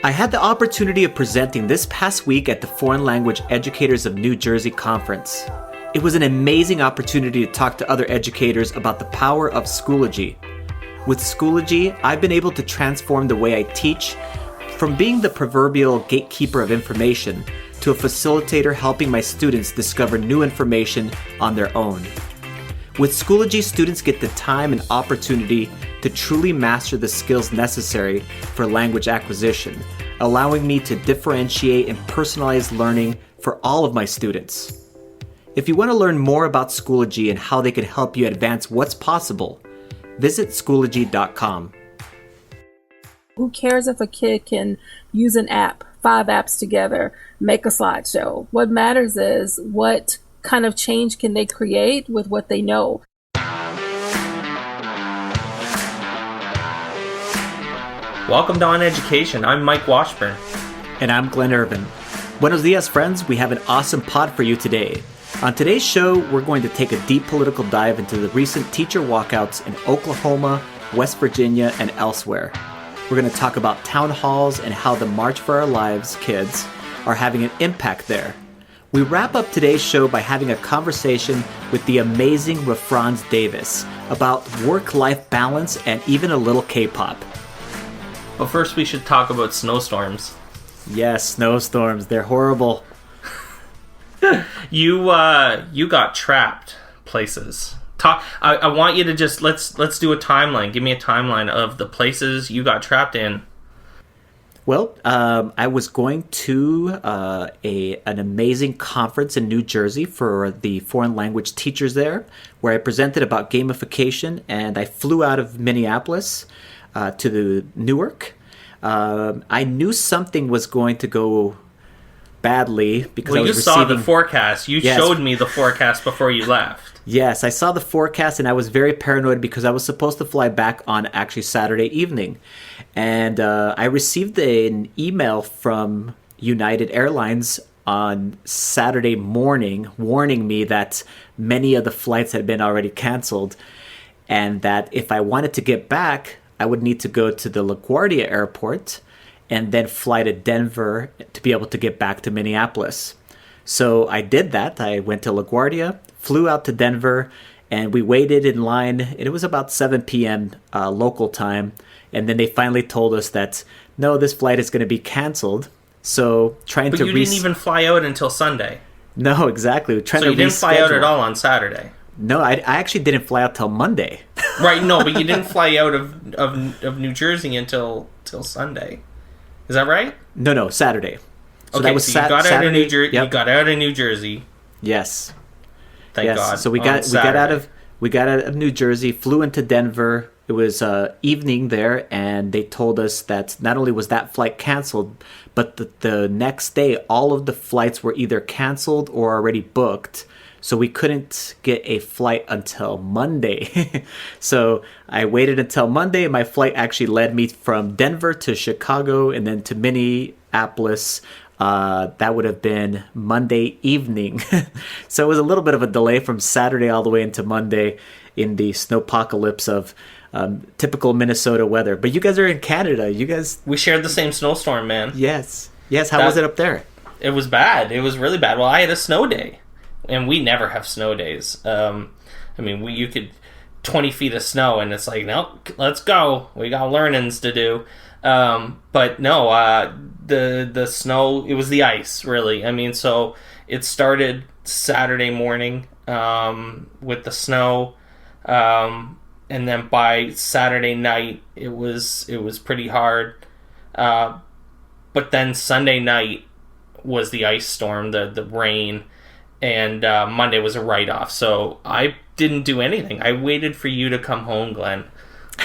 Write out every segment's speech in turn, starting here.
I had the opportunity of presenting this past week at the Foreign Language Educators of New Jersey conference. It was an amazing opportunity to talk to other educators about the power of Schoology. With Schoology, I've been able to transform the way I teach from being the proverbial gatekeeper of information to a facilitator helping my students discover new information on their own. With Schoology, students get the time and opportunity to truly master the skills necessary for language acquisition, allowing me to differentiate and personalize learning for all of my students. If you want to learn more about Schoology and how they can help you advance what's possible, visit Schoology.com. Who cares if a kid can use an app, 5 apps together, make a slideshow? What matters is what kind of change can they create with what they know. Welcome to On Education. I'm Mike Washburn. And I'm Glen Irvin. Buenos dias, friends. We have an awesome pod for you today. On today's show, we're going to take a deep political dive into the recent teacher walkouts in Oklahoma, West Virginia, and elsewhere. We're going to talk about town halls and how the March for Our Lives kids are having an impact there. We wrap up today's show by having a conversation with the amazing Rafranz Davis about work-life balance and even a little K-pop. But first we should talk about snowstorms. Yes, snowstorms. They're horrible. You got trapped places. I want you to just let's do a timeline. Give me a timeline of the places you got trapped in. Well, I was going to an amazing conference in New Jersey for the foreign language teachers there, where I presented about gamification, and I flew out of Minneapolis to Newark. I knew something was going to go badly because I was you saw the forecast. You showed me the forecast before you left. Yes, I saw the forecast, and I was very paranoid because I was supposed to fly back on actually Saturday evening. And I received an email from United Airlines on Saturday morning warning me that many of the flights had been already canceled, and that if I wanted to get back, I would need to go to the LaGuardia airport and then fly to Denver to be able to get back to Minneapolis. So I did that. I went to LaGuardia, flew out to Denver, and we waited in line. And it was about 7 p.m. Local time. And then they finally told us that, no, this flight is going to be canceled. So But you didn't even fly out until Sunday. No, exactly. So you didn't fly out at all on Saturday? No, I actually didn't fly out till Monday. Right, no, but you didn't fly out of New Jersey until Sunday. Is that right? No, Saturday. So okay, that was so you got out of New Jersey. Yep. You got out of New Jersey. Yes. Thank God. So we got out of New Jersey, flew into Denver. It was evening there, and they told us that not only was that flight canceled, but the next day all of the flights were either canceled or already booked. So we couldn't get a flight until Monday. So I waited until Monday. My flight actually led me from Denver to Chicago and then to Minneapolis. That would have been Monday evening. So it was a little bit of a delay from Saturday all the way into Monday in the snowpocalypse of typical Minnesota weather. But you guys are in Canada. We shared the same snowstorm, man. Yes. How was it up there? It was bad. It was really bad. Well, I had a snow day. And we never have snow days. You could 20 feet of snow, and it's like, nope, let's go. We got learnings to do. But no, the snow, it was the ice, really. So it started Saturday morning with the snow, and then by Saturday night, it was pretty hard. But then Sunday night was the ice storm, the rain. And Monday was a write-off, so I didn't do anything. I waited for you to come home, Glenn,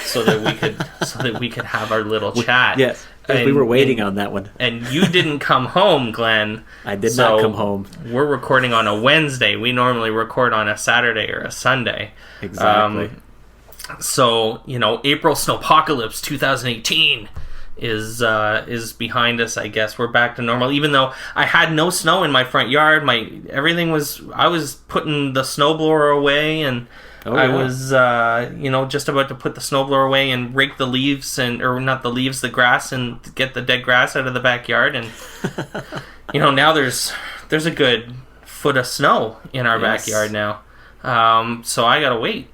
so that we could have our little chat. Yes, we were waiting on that one. And you didn't come home, Glenn. I did not come home. We're recording on a Wednesday. We normally record on a Saturday or a Sunday. Exactly. So April Snowpocalypse 2018. Is behind us, I guess. We're back to normal, even though I had no snow in my front yard. I was putting the snowblower away, and I was, just about to put the snowblower away and rake the leaves or not the leaves, the grass, and get the dead grass out of the backyard. And, now there's a good foot of snow in our backyard now. So I gotta wait.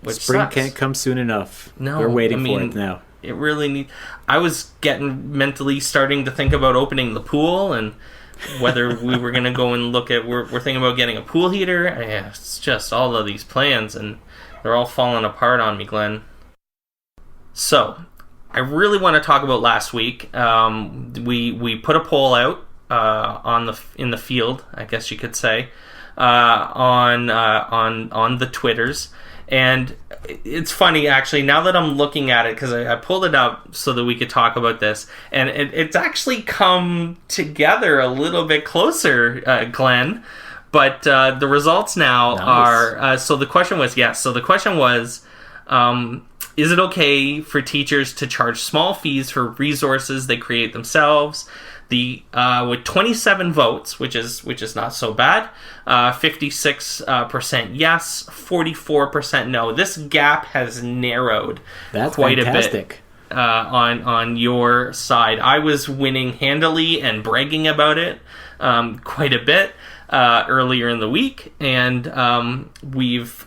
Which Spring sucks. can't come soon enough. No, we're waiting for it now. It really I was getting mentally starting to think about opening the pool and whether we were going to go and look at. We're thinking about getting a pool heater. Yeah, it's just all of these plans, and they're all falling apart on me, Glenn. So, I really want to talk about last week. We put a poll out in the field, I guess you could say, on the Twitters. And it's funny, actually, now that I'm looking at it, because I pulled it up so that we could talk about this, and it's actually come together a little bit closer, Glenn. But the results now are... so the question was, is it okay for teachers to charge small fees for resources they create themselves? With 27 votes, which is not so bad, 56% yes, 44% no. This gap has narrowed quite fantastic. A bit on your side. I was winning handily and bragging about it quite a bit earlier in the week, and we've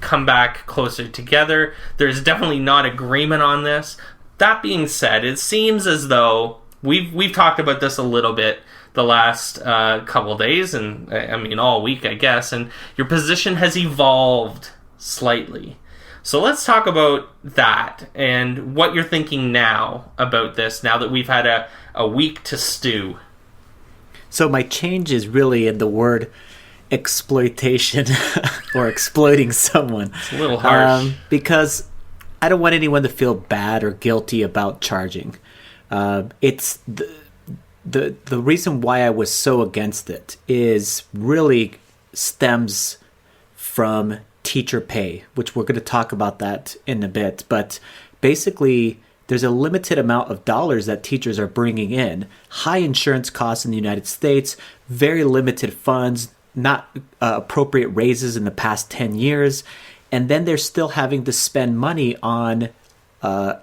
come back closer together. There's definitely not agreement on this. That being said, it seems as though We've talked about this a little bit the last couple days, and I mean all week, I guess, and your position has evolved slightly. So let's talk about that and what you're thinking now about this, now that we've had a week to stew. So my change is really in the word exploitation or exploiting someone. It's a little harsh. Because I don't want anyone to feel bad or guilty about charging. It's the reason why I was so against it is really stems from teacher pay, which we're going to talk about that in a bit. But basically, there's a limited amount of dollars that teachers are bringing in. High insurance costs in the United States, very limited funds, not appropriate raises in the past 10 years. And then they're still having to spend money on a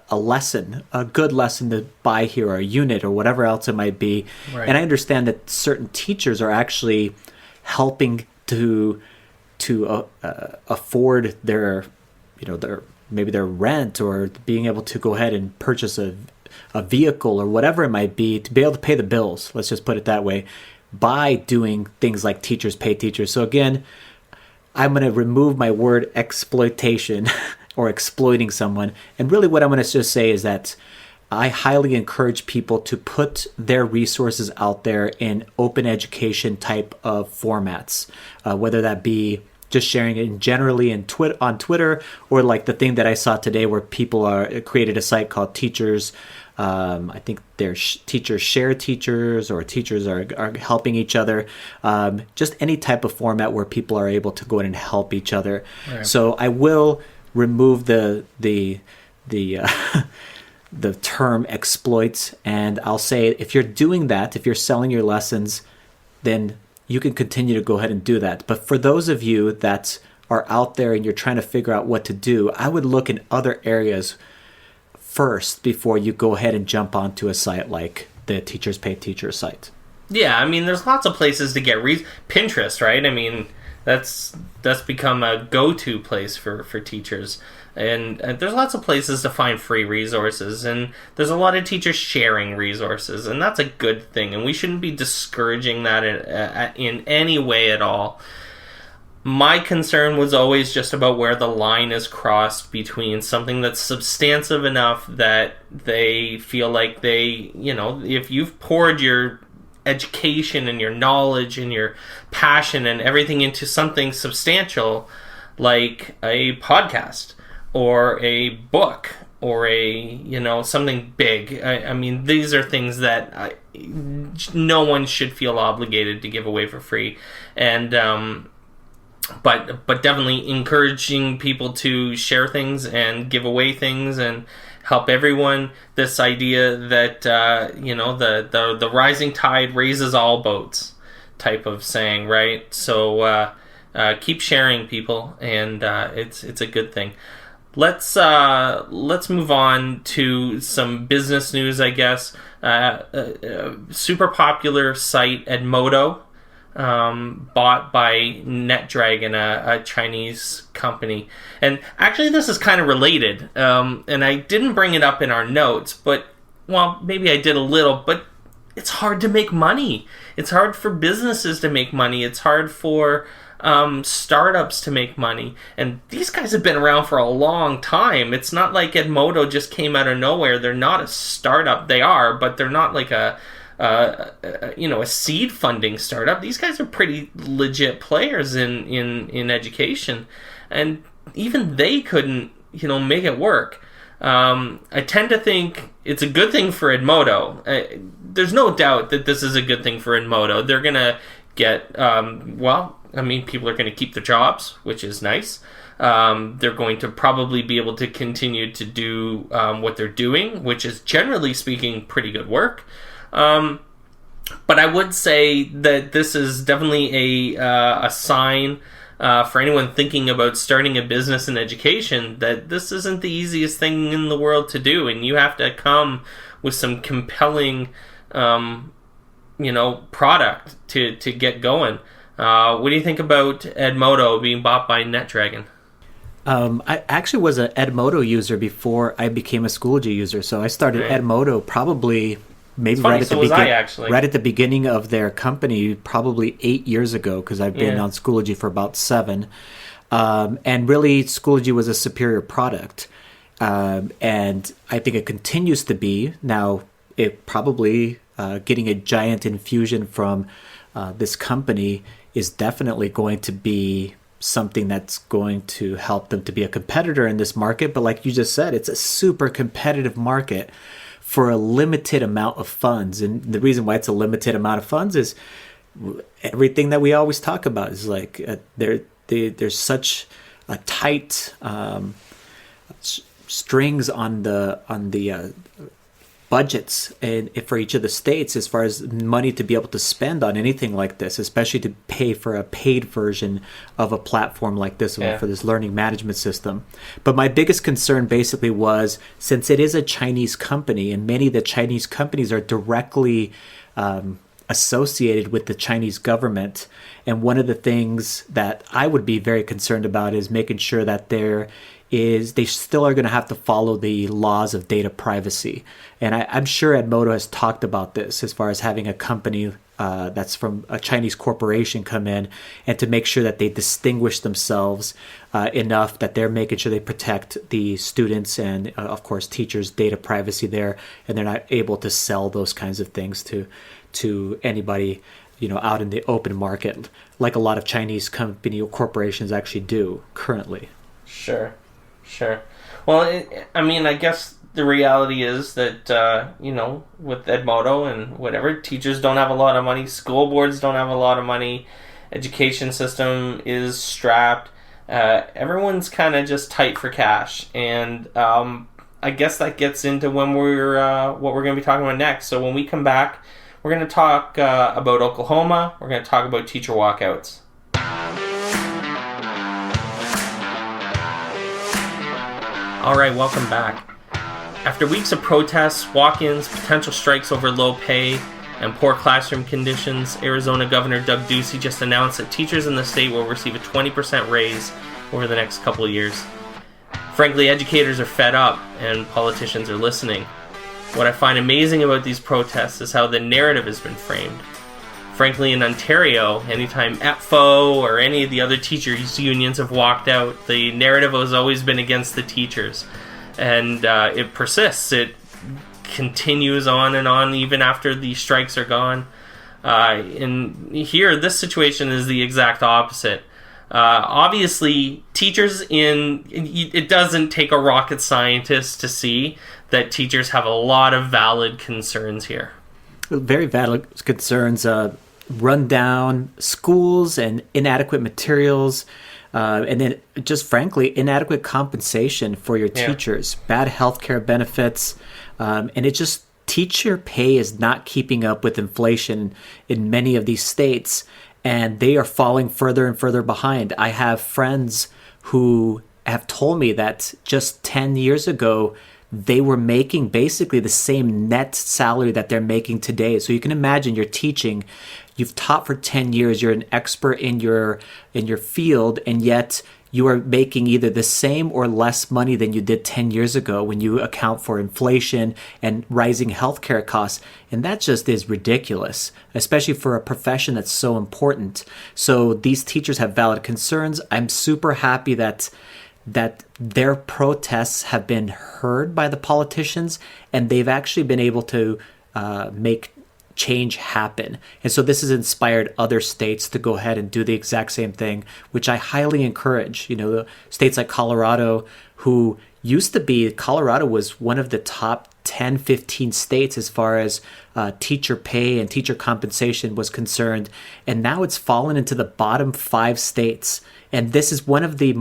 good lesson to buy here, or a unit, or whatever else it might be. Right. And I understand that certain teachers are actually helping to afford their rent, or being able to go ahead and purchase a vehicle or whatever it might be to be able to pay the bills. Let's just put it that way, by doing things like teachers pay teachers. So again, I'm going to remove my word exploitation or exploiting someone. And really what I'm going to just say is that I highly encourage people to put their resources out there in open education type of formats, whether that be just sharing it generally on Twitter, or like the thing that I saw today where people created a site called Teachers. I think they're teachers share teachers, or teachers are helping each other. Just any type of format where people are able to go in and help each other. Right. So I will remove the term exploits, and I'll say if you're doing that, if you're selling your lessons, then you can continue to go ahead and do that. But for those of you that are out there and you're trying to figure out what to do, I would look in other areas first before you go ahead and jump onto a site like the Teachers Pay Teachers site. Yeah, I mean, there's lots of places to get Pinterest, right? I mean, that's become a go-to place for teachers. And there's lots of places to find free resources, and there's a lot of teachers sharing resources, and that's a good thing, and we shouldn't be discouraging that in any way at all. My concern was always just about where the line is crossed between something that's substantive enough that they feel like they, if you've poured your education and your knowledge and your passion and everything into something substantial like a podcast or a book or something big. I mean, these are things that no one should feel obligated to give away for free. And but definitely encouraging people to share things and give away things and help everyone. This idea that the rising tide raises all boats type of saying, right? So Keep sharing, people, and it's a good thing. Let's move on to some business news, I guess. Super popular site Edmodo, bought by NetDragon, a Chinese company. And actually, this is kind of related. And I didn't bring it up in our notes, but, well, maybe I did a little, but it's hard to make money. It's hard for businesses to make money. It's hard for startups to make money, and these guys have been around for a long time. It's not like Edmodo just came out of nowhere. They're not a startup. They are, but they're not like a seed funding startup. These guys are pretty legit players in education, and even they couldn't make it work. I tend to think it's a good thing for Edmodo. There's no doubt that this is a good thing for Edmodo. They're gonna get people are going to keep their jobs, which is nice. They're going to probably be able to continue to do what they're doing, which is, generally speaking, pretty good work. But I would say that this is definitely a sign for anyone thinking about starting a business in education that this isn't the easiest thing in the world to do, and you have to come with some compelling product to get going. What do you think about Edmodo being bought by NetDragon? I actually was an Edmodo user before I became a Schoology user. So I started Edmodo probably maybe right at the beginning of their company, probably 8 years ago, because I've been on Schoology for about 7. And really, Schoology was a superior product. And I think it continues to be. Now, it probably getting a giant infusion from this company is definitely going to be something that's going to help them to be a competitor in this market. But like you just said, it's a super competitive market for a limited amount of funds. And the reason why it's a limited amount of funds is everything that we always talk about is like there's such a tight strings on the budgets and for each of the states as far as money to be able to spend on anything like this, especially to pay for a paid version of a platform like this one for this learning management system. But my biggest concern basically was, since it is a Chinese company and many of the Chinese companies are directly associated with the Chinese government, and one of the things that I would be very concerned about is making sure that they still are going to have to follow the laws of data privacy. And I'm sure Edmodo has talked about this as far as having a company that's from a Chinese corporation come in and to make sure that they distinguish themselves enough that they're making sure they protect the students and, of course, teachers' data privacy there, and they're not able to sell those kinds of things to anybody out in the open market, like a lot of Chinese company or corporations actually do currently. Sure. Well, I guess the reality is that, with Edmodo and whatever, teachers don't have a lot of money, school boards don't have a lot of money, education system is strapped, everyone's kind of just tight for cash, and I guess that gets into what we're going to be talking about next. So when we come back, we're going to talk about Oklahoma, we're going to talk about teacher walkouts. All right, welcome back. After weeks of protests, walk-ins, potential strikes over low pay, and poor classroom conditions, Arizona Governor Doug Ducey just announced that teachers in the state will receive a 20% raise over the next couple of years. Frankly, educators are fed up, and politicians are listening. What I find amazing about these protests is how the narrative has been framed. Frankly, in Ontario, anytime Ep3 or any of the other teachers' unions have walked out, the narrative has always been against the teachers. And it persists. It continues on and on even after the strikes are gone. And here, this situation is the exact opposite. Obviously, it doesn't take a rocket scientist to see that teachers have a lot of valid concerns here. Very valid concerns. Rundown schools and inadequate materials, and then just frankly inadequate compensation for your teachers, bad healthcare benefits, and it just teacher pay is not keeping up with inflation in many of these states. and they are falling further and further behind. I have friends who have told me that just 10 years ago, they were making basically the same net salary that they're making today. So you can imagine you're teaching, you've taught for 10 years, you're an expert in your field, and yet you are making either the same or less money than you did 10 years ago when you account for inflation and rising healthcare costs. And that just is ridiculous, especially for a profession that's so important. So these teachers have valid concerns. I'm super happy that their protests have been heard by the politicians, and they've actually been able to make change happen. And so this has inspired other states to go ahead and do the exact same thing, which I highly encourage. States like Colorado, who used to be, Colorado was one of the top 10, 15 states as far as teacher pay and teacher compensation was concerned. And now it's fallen into the bottom 5 states. And this is one of the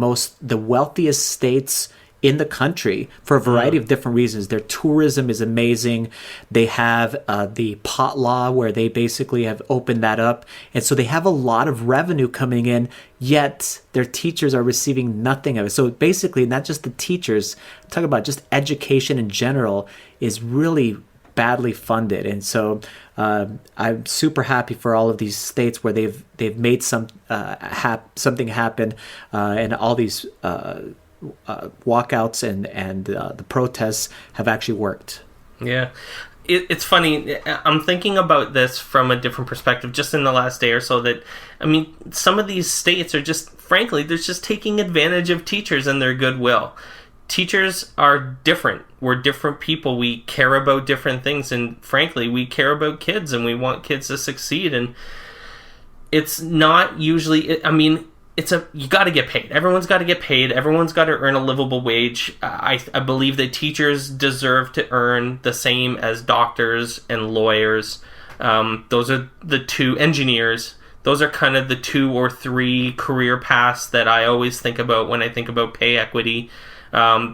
wealthiest states in the country for a variety of different reasons. Their tourism is amazing. They have the pot law where they basically have opened that up. And so they have a lot of revenue coming in, yet their teachers are receiving nothing of it. So basically, not just the teachers, I'm talking about just education in general is really badly funded. And so I'm super happy for all of these states where they've made something happen, and all these walkouts and the protests have actually worked. Yeah. It's funny. I'm thinking about this from a different perspective just in the last day or so that, some of these states are just, frankly, they're just taking advantage of teachers and their goodwill. Teachers are different. We're different people. We care about different things. And frankly, we care about kids and we want kids to succeed. And it's not usually, you got to get paid. Everyone's got to get paid. Everyone's got to earn a livable wage. I believe that teachers deserve to earn the same as doctors and lawyers. Those are the two engineers. Those are kind of the 2 or 3 career paths that I always think about when I think about pay equity.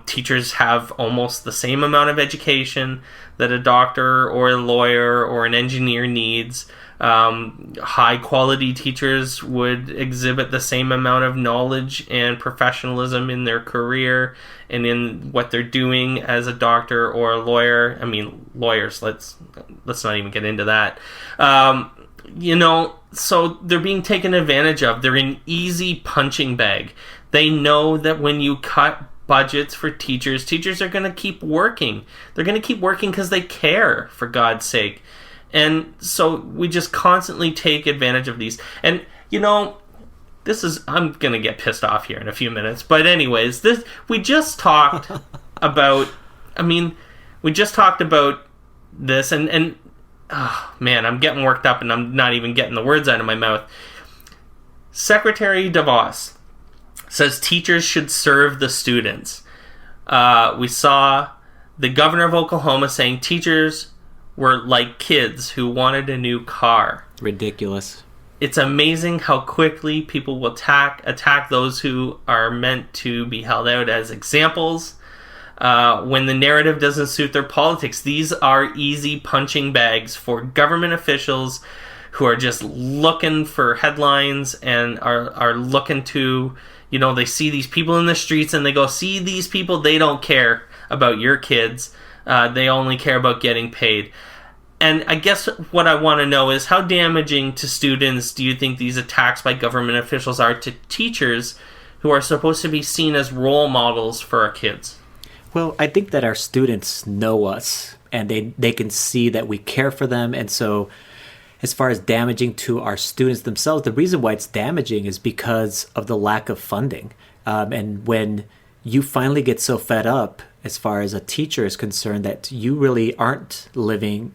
Teachers have almost the same amount of education that a doctor or a lawyer or an engineer needs. High quality teachers would exhibit the same amount of knowledge and professionalism in their career and in what they're doing as a doctor or a lawyer. Lawyers, let's not even get into that. So they're being taken advantage of. They're an easy punching bag. They know that when you cut budgets for teachers are going to keep working. They're going to keep working because they care, for God's sake. And so we just constantly take advantage of these. And, I'm going to get pissed off here in a few minutes. But anyways, we just talked about, this and oh, man, I'm getting worked up and I'm not even getting the words out of my mouth. Secretary DeVos says teachers should serve the students. We saw the governor of Oklahoma saying teachers were like kids who wanted a new car. Ridiculous. It's amazing how quickly people will attack those who are meant to be held out as examples when the narrative doesn't suit their politics. These are easy punching bags for government officials who are just looking for headlines and are looking to, they see these people in the streets and they go, see these people, they don't care about your kids. They only care about getting paid. And I guess what I want to know is how damaging to students do you think these attacks by government officials are to teachers who are supposed to be seen as role models for our kids? Well, I think that our students know us and they can see that we care for them. And so as far as damaging to our students themselves, the reason why it's damaging is because of the lack of funding. And when you finally get so fed up as far as a teacher is concerned that you really aren't earning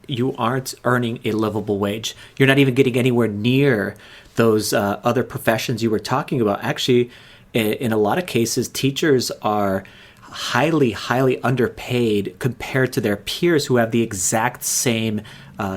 a livable wage. You're not even getting anywhere near those other professions you were talking about. Actually, in a lot of cases, teachers are highly, highly underpaid compared to their peers who have the exact same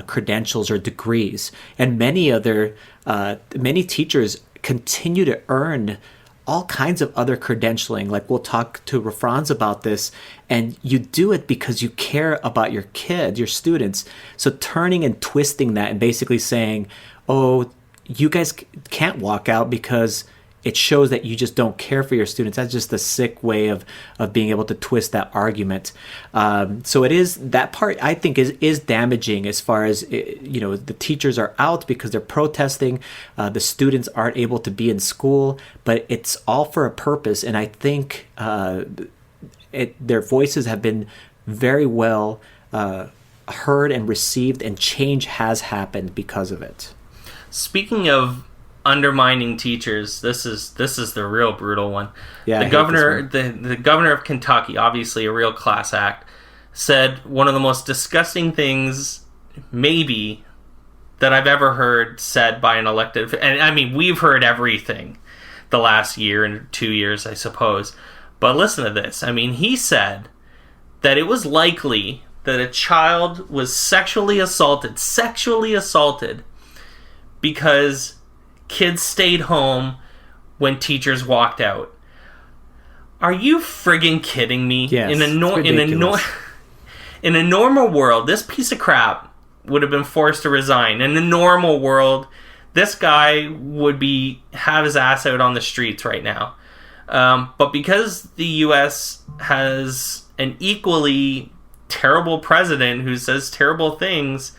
credentials or degrees. And many teachers continue to earn all kinds of other credentialing. Like we'll talk to Rafranz about this, and you do it because you care about your kids, your students. So turning and twisting that and basically saying, oh, you guys can't walk out because it shows that you just don't care for your students. That's just a sick way of being able to twist that argument. So it is, that part I think is damaging as far as, the teachers are out because they're protesting. The students aren't able to be in school, but it's all for a purpose. And I think their voices have been very well heard and received, and change has happened because of it. Speaking of undermining teachers, this is the real brutal one. Yeah, the governor of Kentucky, obviously a real class act, said one of the most disgusting things maybe that I've ever heard said by an elected, and I mean, we've heard everything the last year and 2 years, I suppose, but listen to this. I mean, he said that it was likely that a child was sexually assaulted because kids stayed home when teachers walked out. Are you friggin' kidding me? Yes, in a normal world, this piece of crap would have been forced to resign. In a normal world, this guy would have his ass out on the streets right now. But because the U.S. has an equally terrible president who says terrible things,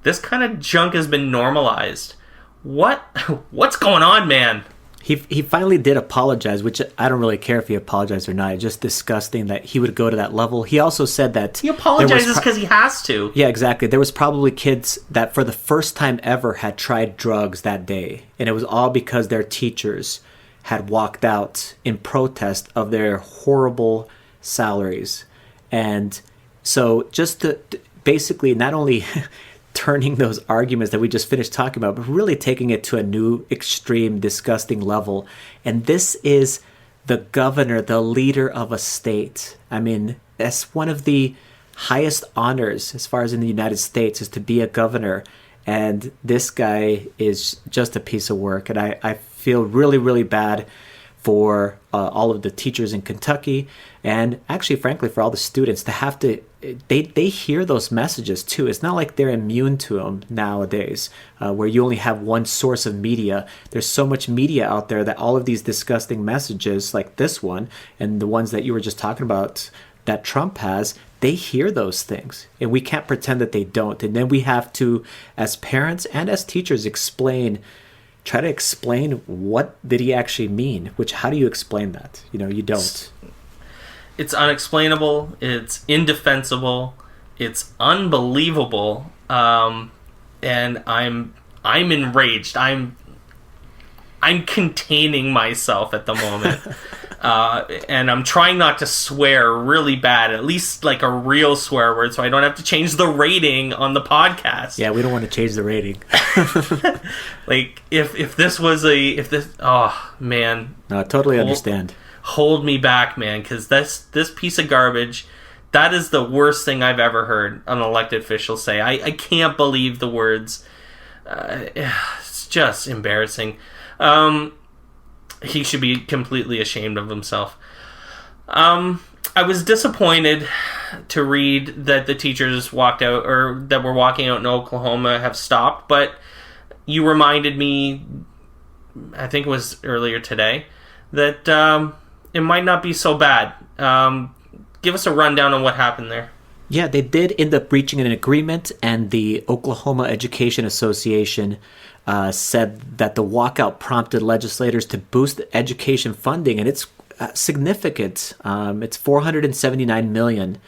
this kind of junk has been normalized. What's going on, man? He finally did apologize, which I don't really care if he apologized or not. It's just disgusting that he would go to that level. He also said that he apologizes because he has to. Yeah, exactly. There was probably kids that for the first time ever had tried drugs that day, and it was all because their teachers had walked out in protest of their horrible salaries. And so just to basically not only turning those arguments that we just finished talking about, but really taking it to a new extreme, disgusting level. And this is the governor, the leader of a state. I mean, that's one of the highest honors as far as in the United States, is to be a governor. And this guy is just a piece of work. And I feel really, really bad for all of the teachers in Kentucky, and actually, frankly, for all the students to have to, they hear those messages too. It's not like they're immune to them nowadays, where you only have one source of media. There's so much media out there that all of these disgusting messages, like this one, and the ones that you were just talking about that Trump has, they hear those things, and we can't pretend that they don't. And then we have to, as parents and as teachers, try to explain what did he actually mean, which, how do you explain that? You don't. It's unexplainable. It's indefensible. It's unbelievable. And I'm enraged. I'm containing myself at the moment. And I'm trying not to swear really bad, at least like a real swear word, so I don't have to change the rating on the podcast. Yeah, we don't want to change the rating. Like, if this, oh, man. No, I totally understand. Hold me back, man, because this piece of garbage, that is the worst thing I've ever heard an elected official say. I can't believe the words. It's just embarrassing. He should be completely ashamed of himself. I was disappointed to read that the teachers walked out, or that were walking out in Oklahoma, have stopped, but you reminded me, I think it was earlier today, that it might not be so bad. Give us a rundown on what happened there. Yeah, they did end up reaching an agreement, and the Oklahoma Education Association said that the walkout prompted legislators to boost education funding, and it's significant. It's $479 million,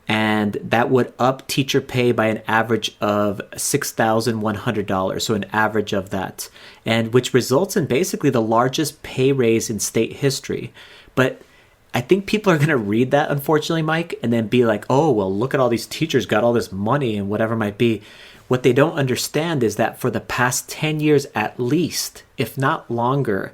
and that would up teacher pay by an average of $6,100, so an average of that, and which results in basically the largest pay raise in state history. But I think people are going to read that, unfortunately, Mike, and then be like, oh, well, look at all these teachers got all this money and whatever it might be. What they don't understand is that for the past 10 years at least, if not longer,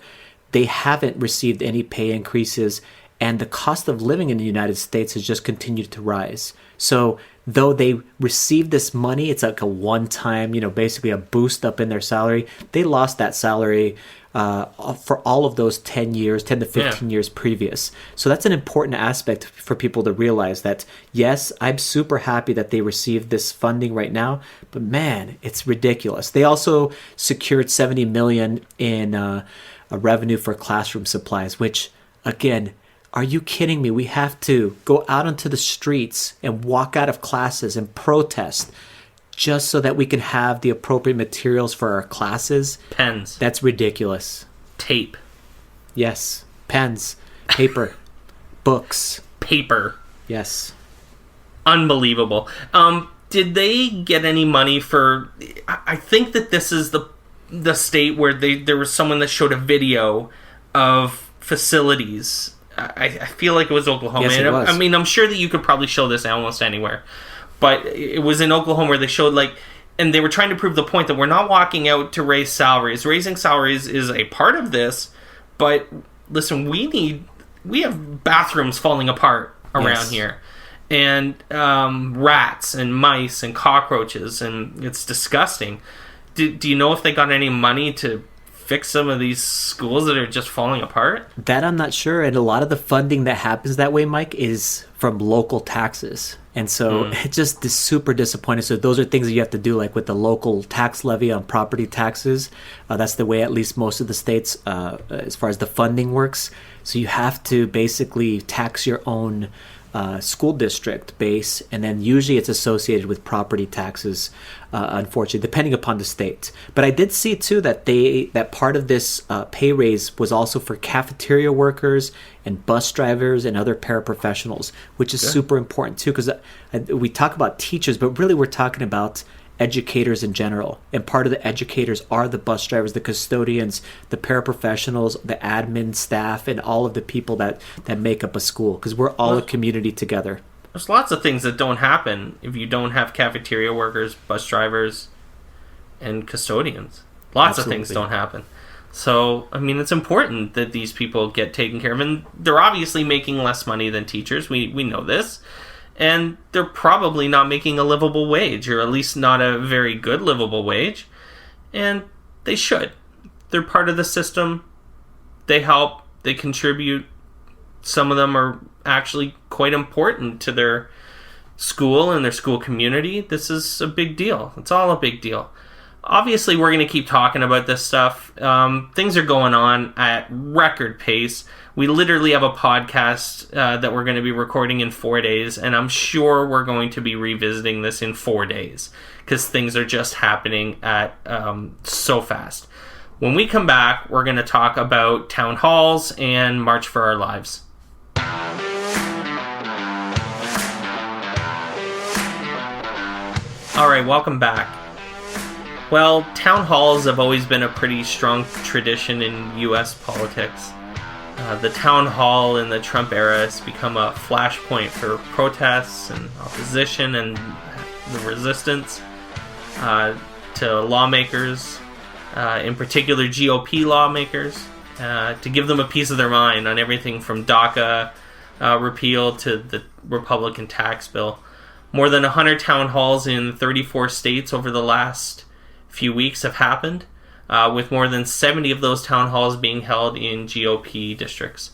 they haven't received any pay increases, and the cost of living in the United States has just continued to rise. So though they received this money, it's like a one-time, basically a boost up in their salary. They lost that salary for all of those 10 to 15 years previous. So that's an important aspect for people to realize that, yes, I'm super happy that they received this funding right now, but man, it's ridiculous. They also secured $70 million in a revenue for classroom supplies, which, again, are you kidding me? We have to go out onto the streets and walk out of classes and protest just so that we can have the appropriate materials for our classes. Pens. That's ridiculous. Tape. Yes. Pens. Paper. Books. Paper. Yes. Unbelievable. Did they get any money for... I think that this is the state where there was someone that showed a video of facilities. I feel like it was Oklahoma. Yes, it was. I mean, I'm sure that you could probably show this almost anywhere. But it was in Oklahoma where they showed, and they were trying to prove the point that we're not walking out to raise salaries. Raising salaries is a part of this, but listen, we have bathrooms falling apart around here. And rats and mice and cockroaches, and it's disgusting. Do you know if they got any money to fix some of these schools that are just falling apart? That I'm not sure. And a lot of the funding that happens that way, Mike, is from local taxes. And so it's just super disappointing. So those are things that you have to do, like with the local tax levy on property taxes. That's the way at least most of the states, as far as the funding works. So you have to basically tax your own school district base, and then usually it's associated with property taxes, unfortunately, depending upon the state. But I did see too that part of this pay raise was also for cafeteria workers and bus drivers and other paraprofessionals, which is super important too, because we talk about teachers, but really we're talking about educators in general. And part of the educators are the bus drivers, the custodians, the paraprofessionals, the admin staff, and all of the people that make up a school, because we're all a community together. There's lots of things that don't happen if you don't have cafeteria workers, bus drivers, and custodians. Lots of things don't happen. So, I mean, it's important that these people get taken care of. And they're obviously making less money than teachers. We know this. And they're probably not making a livable wage, or at least not a very good livable wage. And they should. They're part of the system. They help. They contribute. Some of them are actually quite important to their school and their school community. This is a big deal. It's all a big deal. Obviously, we're going to keep talking about this stuff. Things are going on at record pace. We literally have a podcast that we're going to be recording in 4 days, and I'm sure we're going to be revisiting this in 4 days, because things are just happening at so fast. When we come back, we're going to talk about town halls and March for Our Lives. All right, welcome back. Well, town halls have always been a pretty strong tradition in U.S. politics. The town hall in the Trump era has become a flashpoint for protests and opposition and the resistance to lawmakers, in particular GOP lawmakers, to give them a piece of their mind on everything from DACA repeal to the Republican tax bill. More than 100 town halls in 34 states over the last few weeks have happened, with more than 70 of those town halls being held in GOP districts.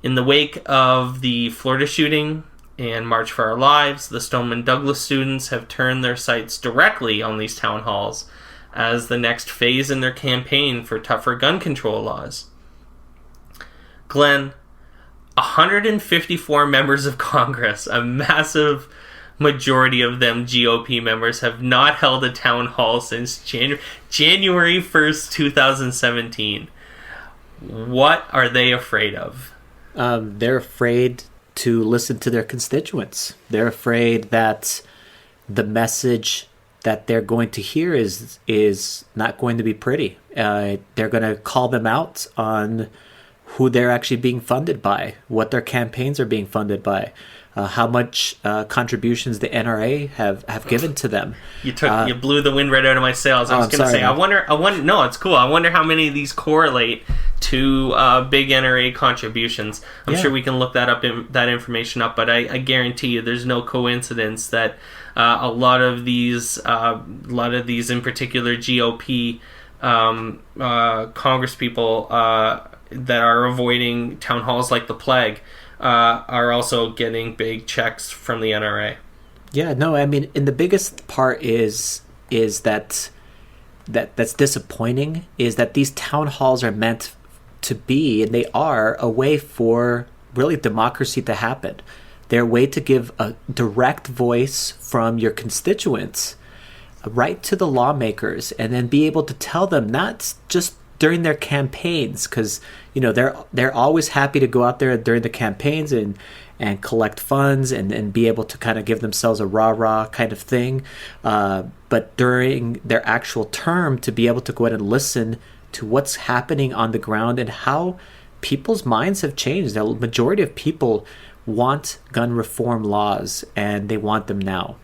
In the wake of the Florida shooting and March for Our Lives, the Stoneman Douglas students have turned their sights directly on these town halls as the next phase in their campaign for tougher gun control laws. Glen, 154 members of Congress, a massive majority of them GOP members, have not held a town hall since January 1st, 2017. What are they afraid of? They're afraid to listen to their constituents. They're afraid that the message that they're going to hear is not going to be pretty. They're going to call them out on who they're actually being funded by, what their campaigns are being funded by, how much contributions the NRA have given to them. You blew the wind right out of my sails. I was going to say, I wonder. No, it's cool. I wonder how many of these correlate to big NRA contributions. I'm sure we can look that information up, but I guarantee you there's no coincidence that a lot of these in particular GOP Congress people that are avoiding town halls like the plague are also getting big checks from the NRA. Yeah, no, I mean, and the biggest part is that's disappointing is that these town halls are meant to be, and they are, a way for really democracy to happen. They're a way to give a direct voice from your constituents right to the lawmakers, and then be able to tell them, not just during their campaigns, because they're always happy to go out there during the campaigns and collect funds and be able to kind of give themselves a rah-rah kind of thing, but during their actual term, to be able to go ahead and listen to what's happening on the ground and how people's minds have changed. The majority of people want gun reform laws, and they want them now.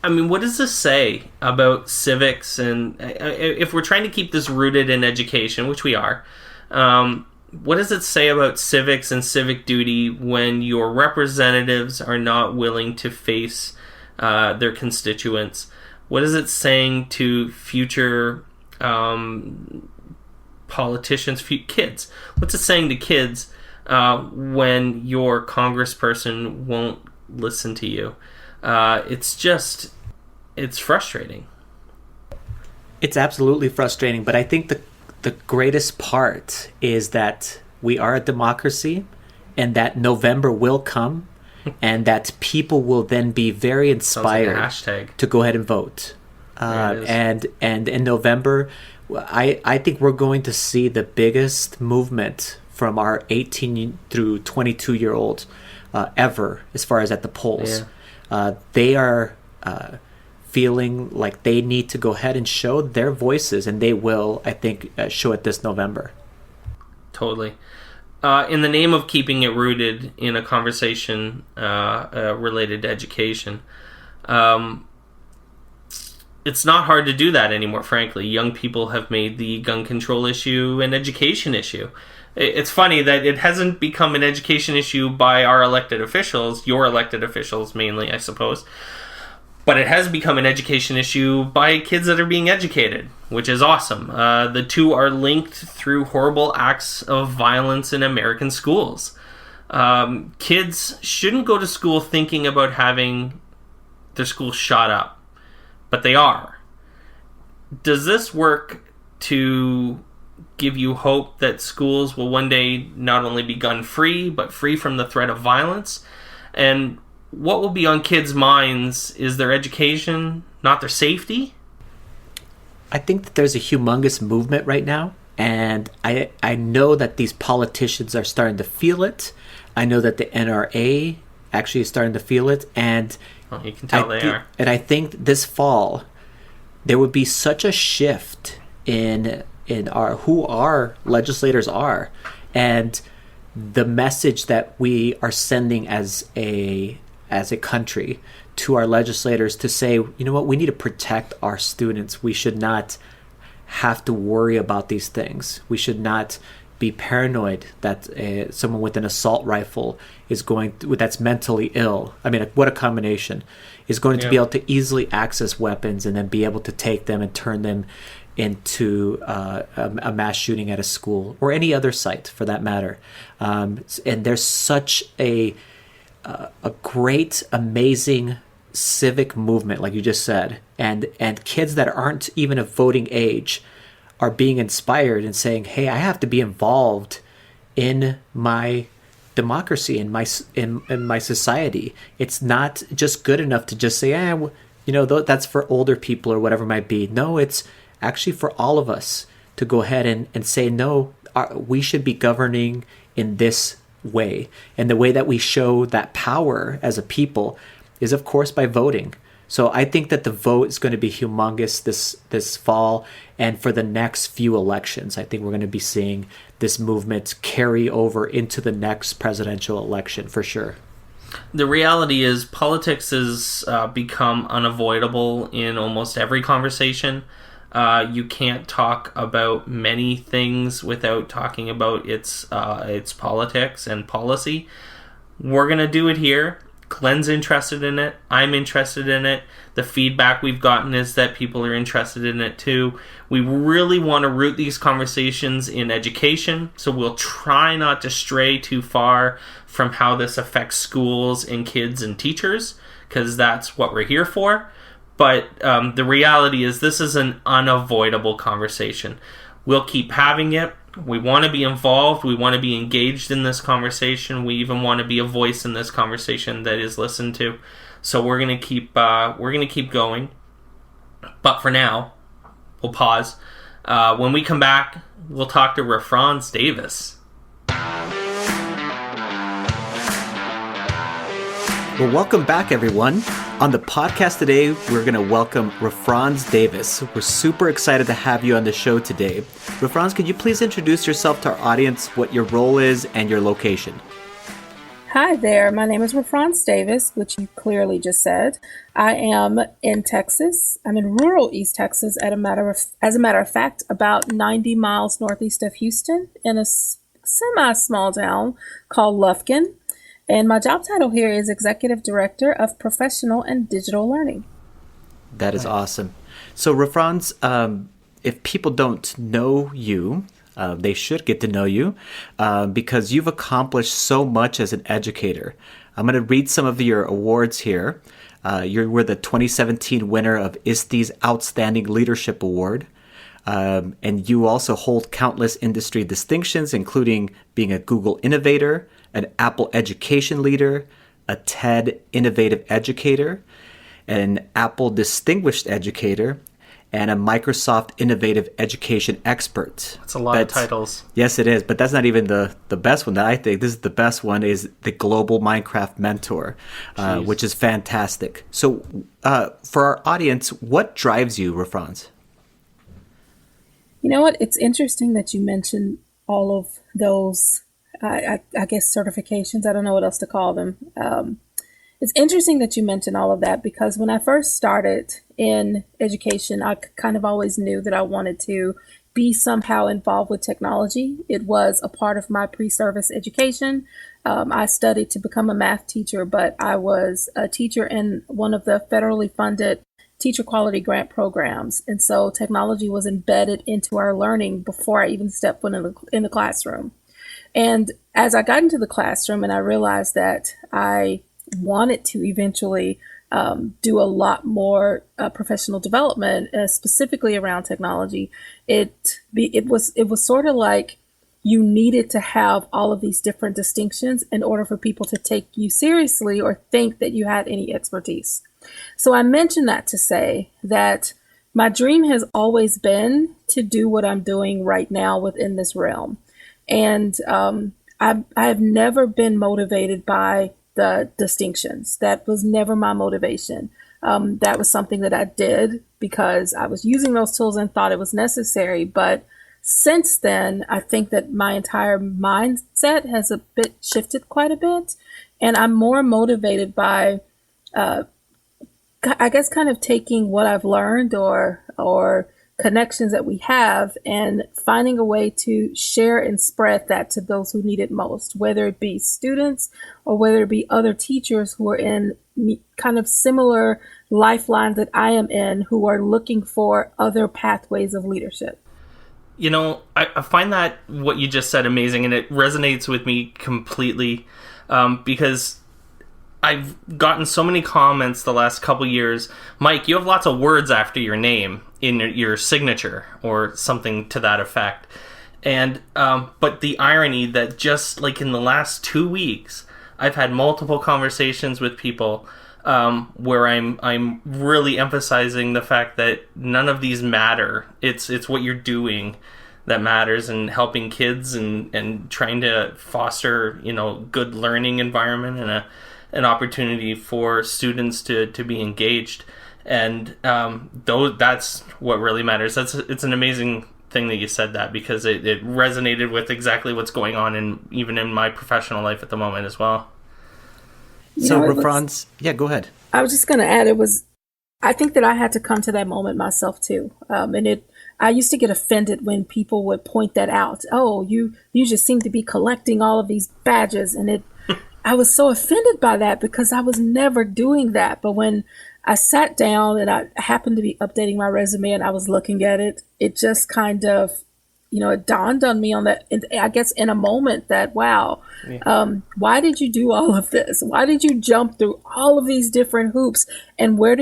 I mean, what does this say about civics? And if we're trying to keep this rooted in education, which we are, what does it say about civics and civic duty when your representatives are not willing to face their constituents? What is it saying to future politicians, kids? What's it saying to kids when your congressperson won't listen to you? It's frustrating. It's absolutely frustrating, but I think the greatest part is that we are a democracy, and that November will come, and that people will then be very inspired to go ahead and vote. And in November, I think we're going to see the biggest movement from our 18 through 22-year-olds ever, as far as at the polls. Yeah. They are feeling like they need to go ahead and show their voices, and they will, I think, show it this November. Totally. In the name of keeping it rooted in a conversation related to education, it's not hard to do that anymore, frankly. Young people have made the gun control issue an education issue. It's funny that it hasn't become an education issue by our elected officials, your elected officials mainly, I suppose. But it has become an education issue by kids that are being educated, which is awesome. The two are linked through horrible acts of violence in American schools. Kids shouldn't go to school thinking about having their school shot up, but they are. Does this work to give you hope that schools will one day not only be gun-free, but free from the threat of violence? And what will be on kids' minds is their education, not their safety? I think that there's a humongous movement right now, and I know that these politicians are starting to feel it. I know that the NRA actually is starting to feel it, and you can tell they are. And I think this fall there would be such a shift in who our legislators are, and the message that we are sending as a country to our legislators to say, you know what, we need to protect our students. We should not have to worry about these things. We should not be paranoid that someone with an assault rifle that's mentally ill. I mean, what a combination, is going to be able to easily access weapons and then be able to take them and turn them into a mass shooting at a school or any other site for that matter. And there's such a great, amazing civic movement, like you just said, and kids that aren't even of voting age are being inspired and saying, hey, I have to be involved in my democracy, in my society. It's not just good enough to just say, that's for older people or whatever it might be. No, it's actually for all of us to go ahead and say, no, we should be governing in this way. And the way that we show that power as a people is, of course, by voting. So I think that the vote is going to be humongous this fall, and for the next few elections, I think we're going to be seeing this movement carry over into the next presidential election for sure. The reality is politics has become unavoidable in almost every conversation. You can't talk about many things without talking about its politics and policy. We're going to do it here. Glen's interested in it. I'm interested in it. The feedback we've gotten is that people are interested in it too. We really want to root these conversations in education, so we'll try not to stray too far from how this affects schools and kids and teachers, because that's what we're here for. But the reality is this is an unavoidable conversation. We'll keep having it. We want to be involved. We want to be engaged in this conversation. We even want to be a voice in this conversation that is listened to. So we're gonna keep going. But for now, we'll pause. When we come back, we'll talk to Rafranz Davis. Well, welcome back, everyone. On the podcast today, we're going to welcome Rafranz Davis. We're super excited to have you on the show today. Rafranz, could you please introduce yourself to our audience, what your role is, and your location? Hi there. My name is Rafranz Davis, which you clearly just said. I am in Texas. I'm in rural East Texas, as a matter of fact, about 90 miles northeast of Houston, in a semi-small town called Lufkin. And my job title here is Executive Director of Professional and Digital Learning. That is awesome. So, Rafranz, if people don't know you, they should get to know you because you've accomplished so much as an educator. I'm going to read some of your awards here. You were the 2017 winner of ISTE's Outstanding Leadership Award. And you also hold countless industry distinctions, including being a Google Innovator, an Apple Education Leader, a TED Innovative Educator, an Apple Distinguished Educator, and a Microsoft Innovative Education Expert. That's a lot of titles. Yes, it is, but that's not even the best one that I think. This is the best one, is the Global Minecraft Mentor, which is fantastic. So for our audience, what drives you, Rafranz? You know what? It's interesting that you mentioned all of those, I guess, certifications. I don't know what else to call them. It's interesting that you mentioned all of that because when I first started in education, I kind of always knew that I wanted to be somehow involved with technology. It was a part of my pre-service education. I studied to become a math teacher, but I was a teacher in one of the federally funded teacher quality grant programs. And so technology was embedded into our learning before I even stepped foot in the classroom. And as I got into the classroom and I realized that I wanted to eventually do a lot more professional development, specifically around technology, it was sort of like you needed to have all of these different distinctions in order for people to take you seriously or think that you had any expertise. So I mentioned that to say that my dream has always been to do what I'm doing right now within this realm. And I've never been motivated by the distinctions. That was never my motivation. That was something that I did because I was using those tools and thought it was necessary. But since then, I think that my entire mindset has a bit shifted quite a bit. And I'm more motivated by, I guess, kind of taking what I've learned or connections that we have and finding a way to share and spread that to those who need it most, whether it be students or whether it be other teachers who are in kind of similar lifelines that I am in, who are looking for other pathways of leadership. You know, I find that what you just said amazing, and it resonates with me completely because I've gotten so many comments the last couple years. Mike, you have lots of words after your name in your signature or something to that effect. And but the irony that just like in the last 2 weeks, I've had multiple conversations with people where I'm really emphasizing the fact that none of these matter. It's what you're doing that matters, and helping kids and trying to foster, you know, good learning environment and an opportunity for students to be engaged. And that's what really matters. It's an amazing thing that you said that, because it resonated with exactly what's going on even in my professional life at the moment as well. So, Rafranz, yeah, go ahead. I was just going to add, it was I think that I had to come to that moment myself too. I used to get offended when people would point that out. Oh, you just seem to be collecting all of these badges. I was so offended by that because I was never doing that. But when I sat down and I happened to be updating my resume and I was looking at it, it just kind of, it dawned on me on that, I guess in a moment that, wow, why did you do all of this? Why did you jump through all of these different hoops? And where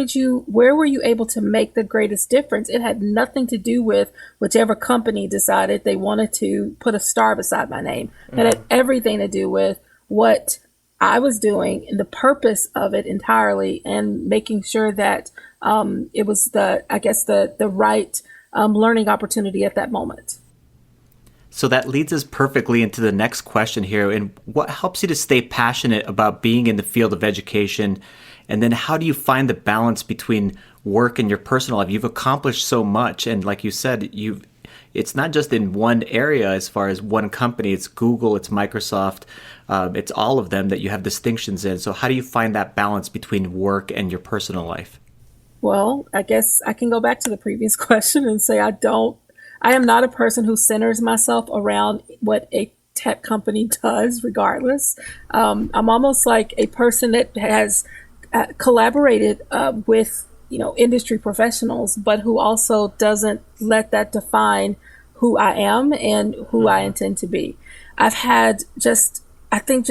were you able to make the greatest difference? It had nothing to do with whichever company decided they wanted to put a star beside my name. It had everything to do with what I was doing and the purpose of it entirely, and making sure that it was the right learning opportunity at that moment. So that leads us perfectly into the next question here. And what helps you to stay passionate about being in the field of education? And then how do you find the balance between work and your personal life? You've accomplished so much. And like you said, it's not just in one area as far as one company. It's Google, it's Microsoft, it's all of them that you have distinctions in. So how do you find that balance between work and your personal life? Well, I guess I can go back to the previous question and say I am not a person who centers myself around what a tech company does, regardless. I'm almost like a person that has collaborated with industry professionals, but who also doesn't let that define who I am and who I intend to be. I've had I think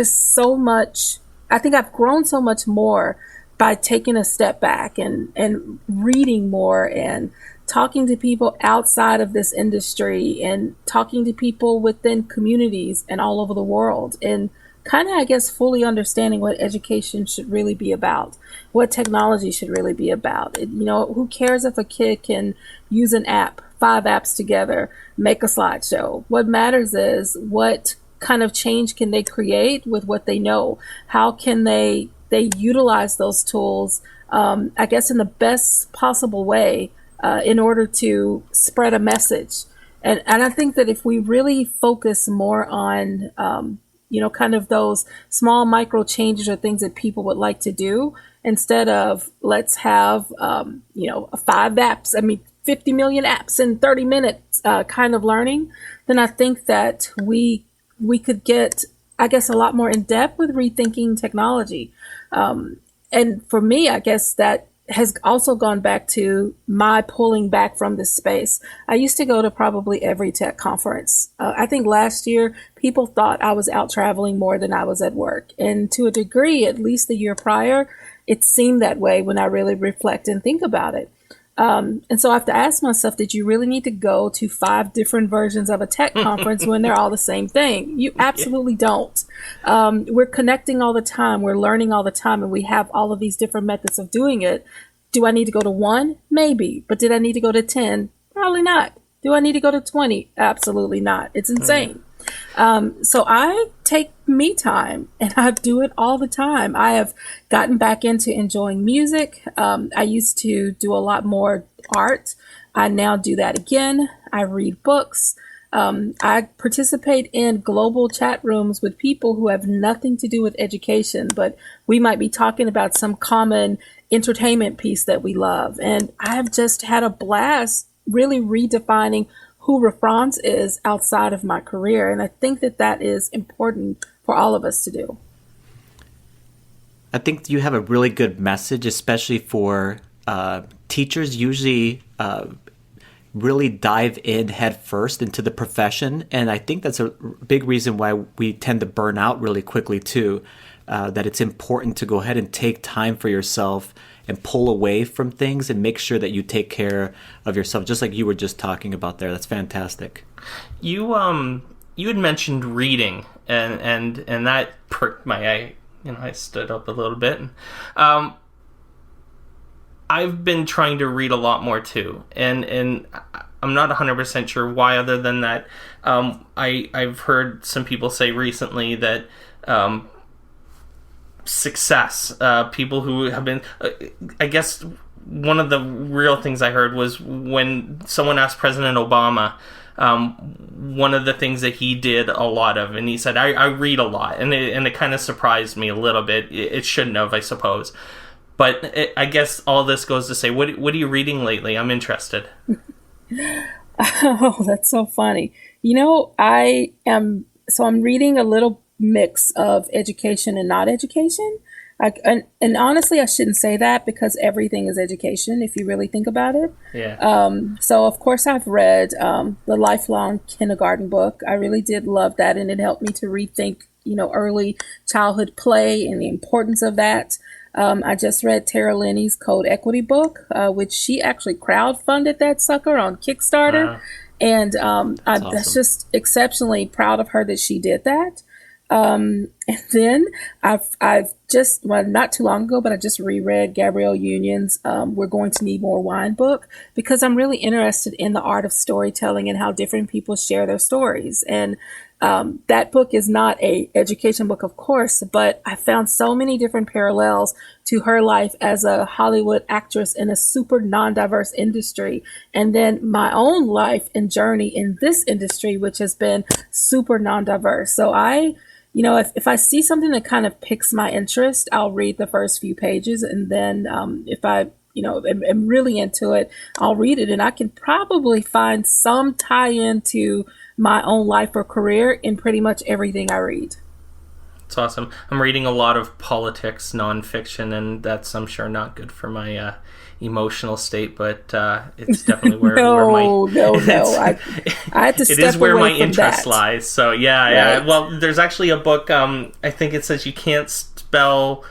I've grown so much more by taking a step back and reading more and talking to people outside of this industry and talking to people within communities and all over the world, and kind of, I guess, fully understanding what education should really be about, what technology should really be about. Who cares if a kid can use an app, 5 apps together, make a slideshow? What matters is what kind of change can they create with what they know? How can they utilize those tools, I guess, in the best possible way in order to spread a message. And I think that if we really focus more on, kind of those small micro changes or things that people would like to do, instead of let's have, 5 apps, 50 million apps in 30 minutes kind of learning, then I think that we could get, I guess, a lot more in depth with rethinking technology. And for me, I guess that has also gone back to my pulling back from this space. I used to go to probably every tech conference. I think last year people thought I was out traveling more than I was at work. And to a degree, at least the year prior, it seemed that way when I really reflect and think about it. And so I have to ask myself, did you really need to go to 5 different versions of a tech conference when they're all the same thing? You absolutely don't. We're connecting all the time. We're learning all the time. And we have all of these different methods of doing it. Do I need to go to 1? Maybe. But did I need to go to 10? Probably not. Do I need to go to 20? Absolutely not. It's insane. So I take me time, and I do it all the time. I have gotten back into enjoying music. I used to do a lot more art. I now do that again. I read books. I participate in global chat rooms with people who have nothing to do with education, but we might be talking about some common entertainment piece that we love. And I've just had a blast really redefining who Rafranz is outside of my career. And I think that is important for all of us to do. I think you have a really good message, especially for teachers usually really dive in head first into the profession. And I think that's a big reason why we tend to burn out really quickly too, that it's important to go ahead and take time for yourself and pull away from things and make sure that you take care of yourself, just like you were just talking about there. That's fantastic. You had mentioned reading, and that perked my eye. I stood up a little bit. I've been trying to read a lot more too, and I'm not 100% sure why, other than that I've heard some people say recently that success, people who have been, I guess one of the real things I heard was when someone asked President Obama, one of the things that he did a lot of, and he said, I read a lot, and it kind of surprised me a little bit. It shouldn't have, I suppose. I guess all this goes to say, what are you reading lately? I'm interested. Oh, that's so funny. I'm reading a little mix of education and not education. And honestly, I shouldn't say that because everything is education if you really think about it. Yeah. So of course I've read the Lifelong Kindergarten book. I really did love that, and it helped me to rethink, early childhood play and the importance of that. I just read Tara Linney's Code Equity book, which she actually crowdfunded that sucker on Kickstarter. Wow. And That's that's awesome. just exceptionally proud of her that she did that. And then I've just, well, not too long ago, but I just reread Gabrielle Union's We're Going to Need More Wine book, because I'm really interested in the art of storytelling and how different people share their stories. And that book is not a education book, of course, but I found so many different parallels to her life as a Hollywood actress in a super non-diverse industry, and then my own life and journey in this industry, which has been super non-diverse. So if I see something that kind of piques my interest, I'll read the first few pages, and then if I am really into it, I'll read it, and I can probably find some tie-in to my own life or career in pretty much everything I read. It's awesome. I'm reading a lot of politics nonfiction, and that's, I'm sure, not good for my emotional state, but it's definitely where I had to step it is where away my from interest that. lies. So yeah. Well, there's actually a book. I think it says you can't spell.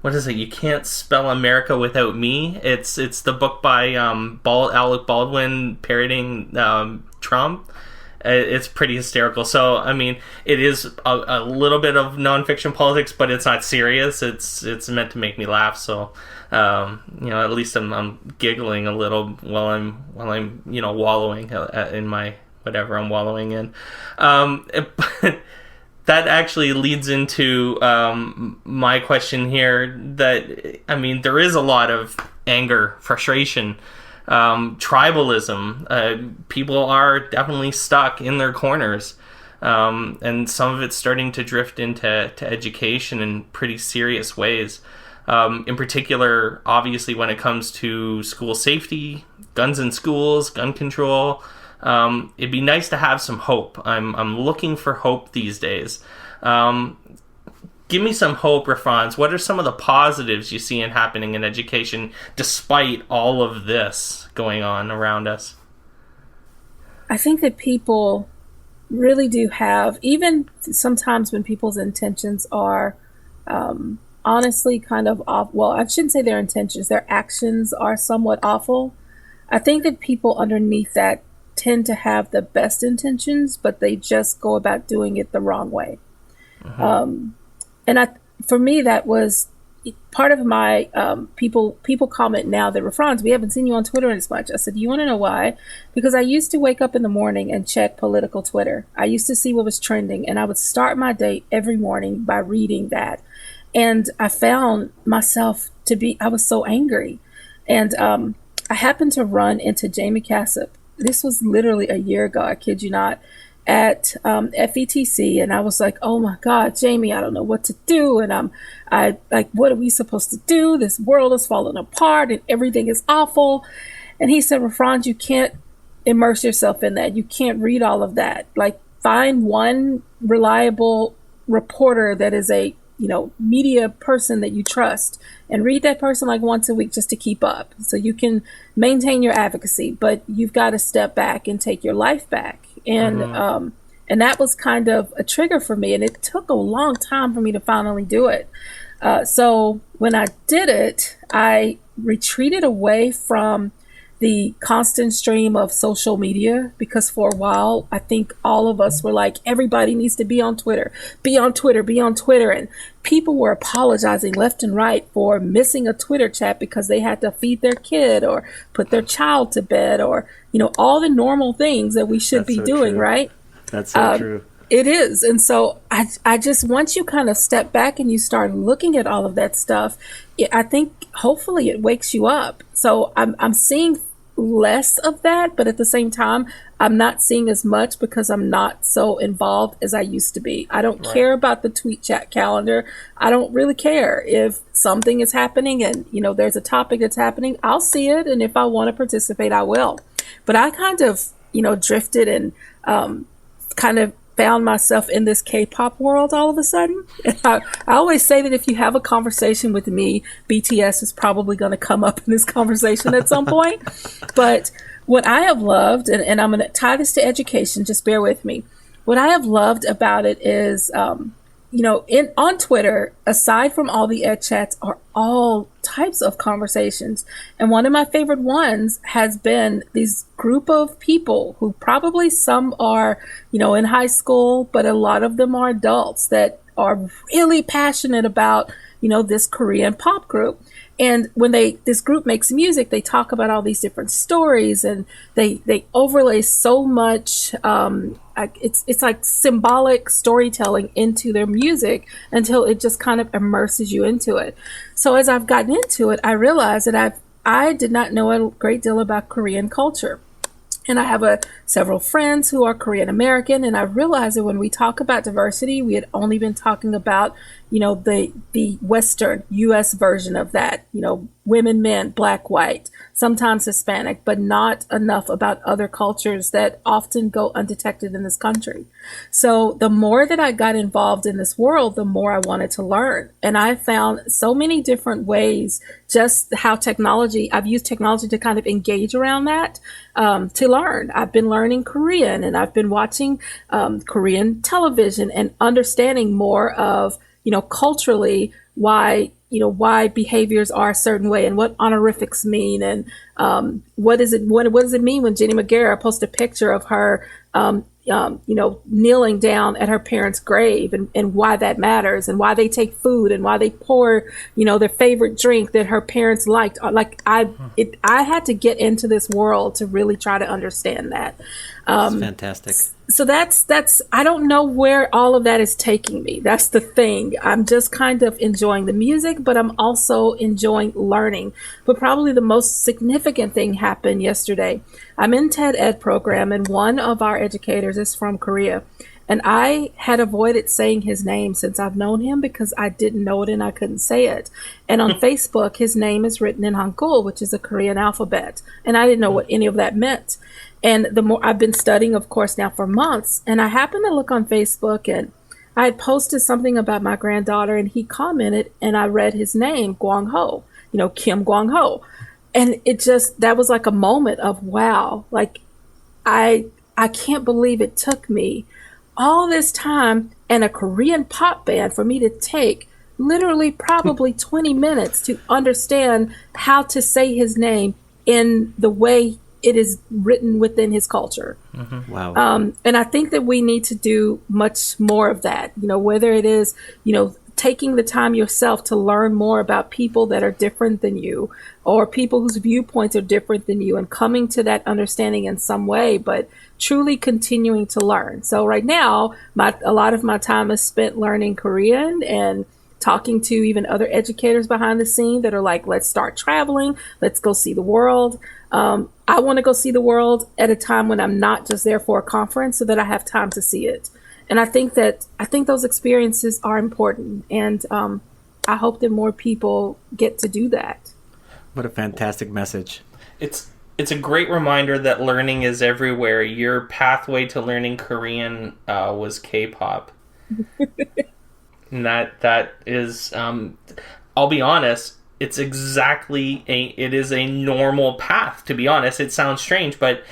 What is it? You can't spell America without me. It's the book by Alec Baldwin parroting Trump. It's pretty hysterical. So, I mean, it is a little bit of nonfiction politics, but it's not serious. It's meant to make me laugh. So, at least I'm giggling a little while I'm wallowing in my whatever I'm wallowing in. But that actually leads into my question here. That, I mean, there is a lot of anger, frustration, tribalism. People are definitely stuck in their corners, and some of it's starting to drift into education in pretty serious ways. In particular, obviously, when it comes to school safety, guns in schools, gun control, it'd be nice to have some hope. I'm looking for hope these days. Give me some hope, Rafranz. What are some of the positives you see happening in education despite all of this going on around us? I think that people really do have, even sometimes when people's intentions are honestly kind of off. Well, I shouldn't say their intentions. Their actions are somewhat awful. I think that people underneath that tend to have the best intentions, but they just go about doing it the wrong way. Mm-hmm. For me, that was part of my people comment now that, Rafranz, we haven't seen you on Twitter as much. I said, you want to know why? Because I used to wake up in the morning and check political Twitter. I used to see what was trending, and I would start my day every morning by reading that. And I found myself I was so angry. And I happened to run into Jamie Cassup. This was literally a year ago, I kid you not, at FETC, and I was like, oh my God, Jamie, I don't know what to do, and I what are we supposed to do? This world is falling apart and everything is awful. And he said, Rafranz, you can't immerse yourself in that. You can't read all of that. Like, find one reliable reporter that is a media person that you trust, and read that person like once a week just to keep up, so you can maintain your advocacy, but you've got to step back and take your life back. And and that was kind of a trigger for me, and it took a long time for me to finally do it. So when I did it, I retreated away from the constant stream of social media, because for a while, I think all of us were like, everybody needs to be on Twitter, be on Twitter, be on Twitter. And people were apologizing left and right for missing a Twitter chat because they had to feed their kid or put their child to bed, or, all the normal things that we should be doing, right? That's so true. It is. And so I just, once you kind of step back and you start looking at all of that stuff, I think hopefully it wakes you up. So I'm seeing less of that, but at the same time, I'm not seeing as much because I'm not so involved as I used to be. I don't care about the tweet chat calendar. I don't really care if something is happening and, there's a topic that's happening. I'll see it. And if I want to participate, I will. But I kind of, drifted and kind of found myself in this K-pop world all of a sudden. And I always say that if you have a conversation with me, BTS is probably going to come up in this conversation at some point. But what I have loved, and I'm going to tie this to education, just bear with me. What I have loved about it is, on Twitter, aside from all the ed chats, are all types of conversations. And one of my favorite ones has been these group of people who probably some are, in high school, but a lot of them are adults that are really passionate about, this Korean pop group. And when this group makes music, they talk about all these different stories, and they overlay so much. It's like symbolic storytelling into their music until it just kind of immerses you into it. So as I've gotten into it, I realized that I did not know a great deal about Korean culture. And I have several friends who are Korean American, and I realized that when we talk about diversity, we had only been talking about, the Western U.S. version of that, women, men, black, white, sometimes Hispanic, but not enough about other cultures that often go undetected in this country. So the more that I got involved in this world, the more I wanted to learn. And I found so many different ways, just how I've used technology to kind of engage around that, to learn. I've been learning Korean, and I've been watching Korean television and understanding more of, culturally why behaviors are a certain way and what honorifics mean, and what does it mean when Jenny McGarrett posts a picture of her kneeling down at her parents' grave, and why that matters, and why they take food, and why they pour, their favorite drink that her parents liked. I had to get into this world to really try to understand that. That's fantastic. So that's I don't know where all of that is taking me. That's the thing. I'm just kind of enjoying the music, but I'm also enjoying learning. But probably the most significant thing happened yesterday. I'm in TED Ed program, and one of our educators is from Korea. And I had avoided saying his name since I've known him because I didn't know it and I couldn't say it. And on Facebook, his name is written in Hangul, which is a Korean alphabet. And I didn't know what any of that meant. And the more I've been studying, of course, now for months, and I happened to look on Facebook, and I had posted something about my granddaughter, and he commented, and I read his name, Kwang Ho, Kim Kwang Ho. And that was like a moment of, wow, like I can't believe it took me all this time and a Korean pop band for me to take literally probably 20 minutes to understand how to say his name in the way it is written within his culture. Mm-hmm. Wow. And I think that we need to do much more of that, whether it is, taking the time yourself to learn more about people that are different than you, or people whose viewpoints are different than you, and coming to that understanding in some way, but truly continuing to learn. So right now, a lot of my time is spent learning Korean and talking to even other educators behind the scene that are like, let's start traveling. Let's go see the world. I want to go see the world at a time when I'm not just there for a conference, so that I have time to see it. And I think those experiences are important. And I hope that more people get to do that. What a fantastic message. It's a great reminder that learning is everywhere. Your pathway to learning Korean was K-pop. And that is, I'll be honest, it is a normal path, to be honest. It sounds strange, but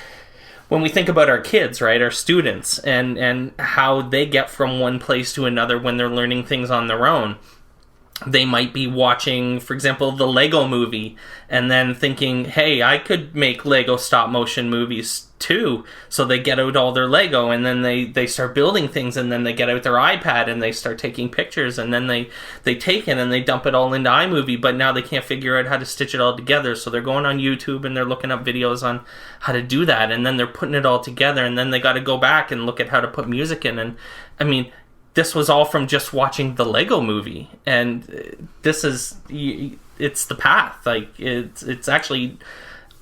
when we think about our kids, right, our students, and how they get from one place to another when they're learning things on their own, they might be watching, for example, the Lego movie, and then thinking, hey, I could make Lego stop motion movies too. So they get out all their Lego, and then they start building things, and then they get out their iPad and they start taking pictures, and then they take it and they dump it all into iMovie, but now they can't figure out how to stitch it all together. So they're going on YouTube and they're looking up videos on how to do that, and then they're putting it all together, and then they got to go back and look at how to put music in. And I mean, this was all from just watching the Lego movie, and it's the path. Like it's actually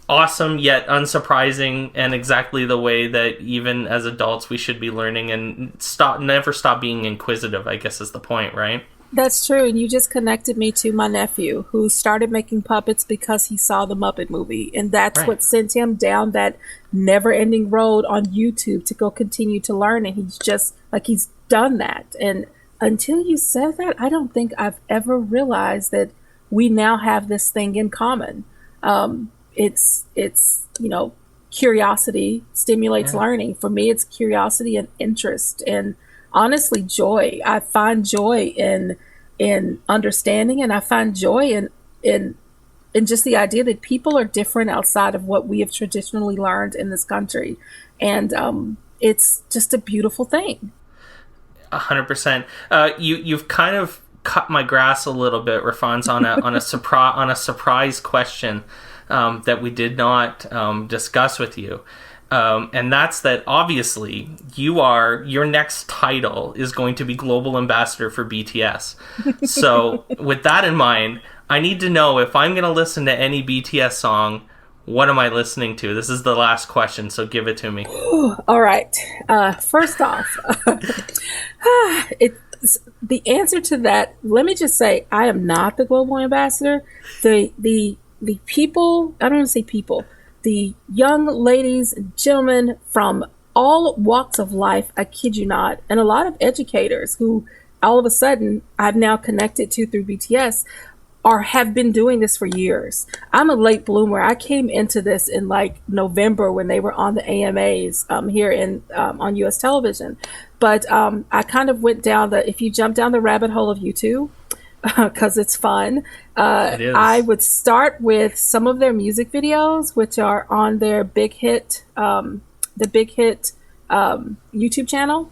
awesome yet unsurprising, and exactly the way that even as adults we should be learning, and never stop being inquisitive, I guess is the point, right? That's true. And you just connected me to my nephew who started making puppets because he saw the Muppet movie. And that's what sent him down that never ending road on YouTube to go continue to learn. And he's just like, he's done that. And until you said that, I don't think I've ever realized that we now have this thing in common. It's curiosity stimulates learning. For me, it's curiosity and interest, and honestly, joy. I find joy in understanding, and I find joy in just the idea that people are different outside of what we have traditionally learned in this country, and it's just a beautiful thing. 100%. You've kind of cut my grass a little bit, Rafranz, on a surprise question that we did not discuss with you. And that's that obviously your next title is going to be Global Ambassador for BTS. So with that in mind, I need to know, if I'm going to listen to any BTS song, what am I listening to? This is the last question, so give it to me. All right. First off, the answer to that, let me just say, I am not the Global Ambassador. The people, I don't want to say people, the young ladies and gentlemen from all walks of life, I kid you not, and a lot of educators who all of a sudden I've now connected to through BTS have been doing this for years. I'm a late bloomer. I came into this in like November when they were on the AMAs here on US television. But I kind of went down if you jump down the rabbit hole of YouTube, because it's fun. It is. I would start with some of their music videos, which are on their Big Hit, YouTube channel.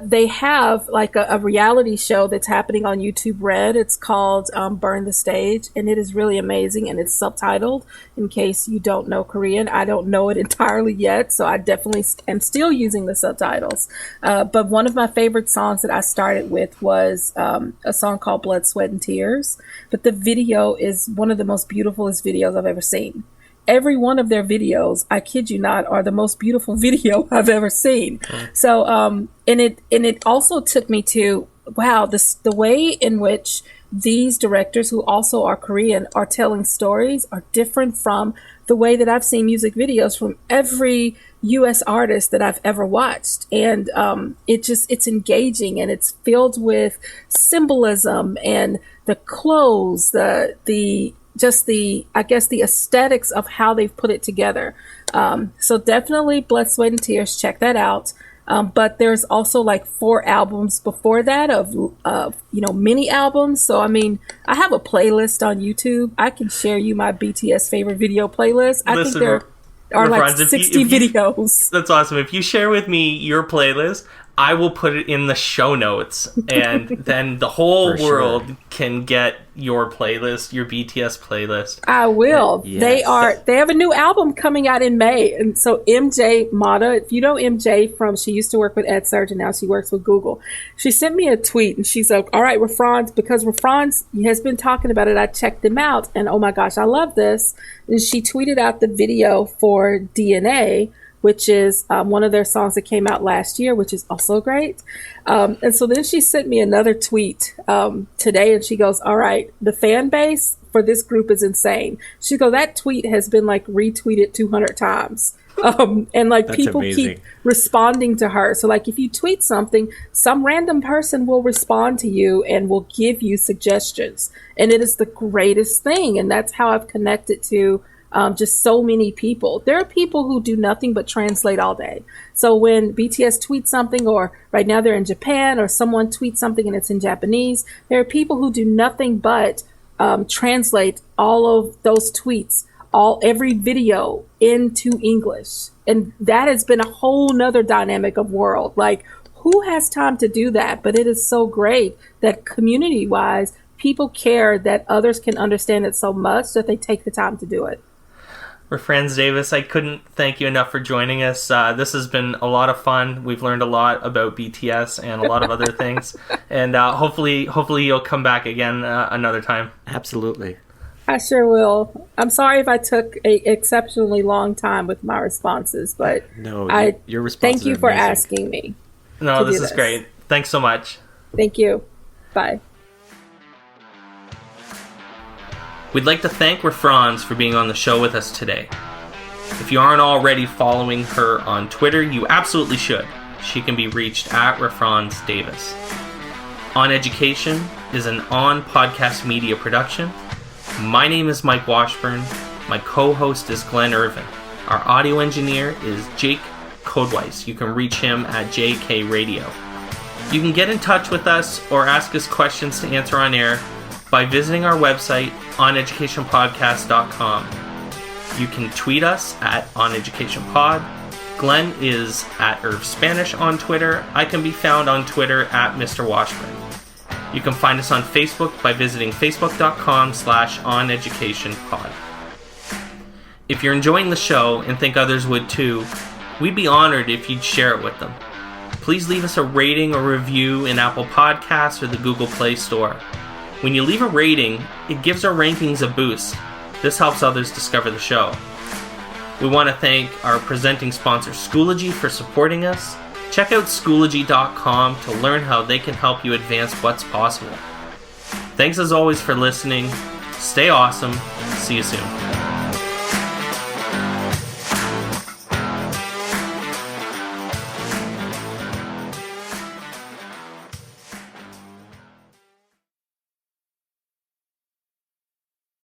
They have like a reality show that's happening on YouTube Red. It's called Burn the Stage, and it is really amazing, and it's subtitled in case you don't know Korean. I don't know it entirely yet, so I definitely am still using the subtitles. But one of my favorite songs that I started with was a song called Blood, Sweat, and Tears. But the video is one of the most beautifulest videos I've ever seen. Every one of their videos, I kid you not, are the most beautiful video I've ever seen. So, and it also took me to, wow, the way in which these directors, who also are Korean, are telling stories are different from the way that I've seen music videos from every U.S. artist that I've ever watched. And it's engaging, and it's filled with symbolism and the clothes, the aesthetics of how they've put it together. So definitely Blood, Sweat, and Tears. Check that out. But there's also like 4 albums before that of mini albums. So, I mean, I have a playlist on YouTube. I can share you my BTS favorite video playlist. I think there are like 60 videos. That's awesome. If you share with me your playlist, I will put it in the show notes, and then the whole world can get your playlist, your BTS playlist. I will. Yes. They have a new album coming out in May. And so MJ Mata, if you know MJ she used to work with EdSurge, and now she works with Google. She sent me a tweet, and she's like, all right, Rafranz, because Rafranz has been talking about it, I checked them out, and oh my gosh, I love this. And she tweeted out the video for DNA, which is one of their songs that came out last year, which is also great. And so then she sent me another tweet today, and she goes, all right, the fan base for this group is insane. She goes, that tweet has been like retweeted 200 times. And like that's people amazing. Keep responding to her. So like if you tweet something, some random person will respond to you and will give you suggestions. And it is the greatest thing. And that's how I've connected to just so many people. There are people who do nothing but translate all day. So when BTS tweets something, or right now they're in Japan, or someone tweets something and it's in Japanese, there are people who do nothing but translate all of those tweets, every video into English. And that has been a whole nother dynamic of world. Like, who has time to do that? But it is so great that community-wise, people care that others can understand it so much that they take the time to do it. Rafranz Davis, I couldn't thank you enough for joining us. This has been a lot of fun. We've learned a lot about BTS and a lot of other things. And hopefully you'll come back again another time. Absolutely. I sure will. I'm sorry if I took a exceptionally long time with my responses, but No, I your responses thank you are for amazing. asking me. No, to this do is great. Thanks so much. Thank you. Bye. We'd like to thank Rafranz for being on the show with us today. If you aren't already following her on Twitter, you absolutely should. She can be reached at Rafranz Davis. On Education is an on-podcast media production. My name is Mike Washburn. My co-host is Glen Irvin. Our audio engineer is Jake Codeweiss. You can reach him at JK Radio. You can get in touch with us or ask us questions to answer on air by visiting our website, oneducationpodcast.com. You can tweet us at oneducationpod. Glenn is at Irv Spanish on Twitter. I can be found on Twitter at Mr. Washburn. You can find us on Facebook by visiting facebook.com/oneducationpod. If you're enjoying the show and think others would too, we'd be honored if you'd share it with them. Please leave us a rating or review in Apple Podcasts or the Google Play Store. When you leave a rating, it gives our rankings a boost. This helps others discover the show. We want to thank our presenting sponsor, Schoology, for supporting us. Check out Schoology.com to learn how they can help you advance what's possible. Thanks as always for listening. Stay awesome. See you soon.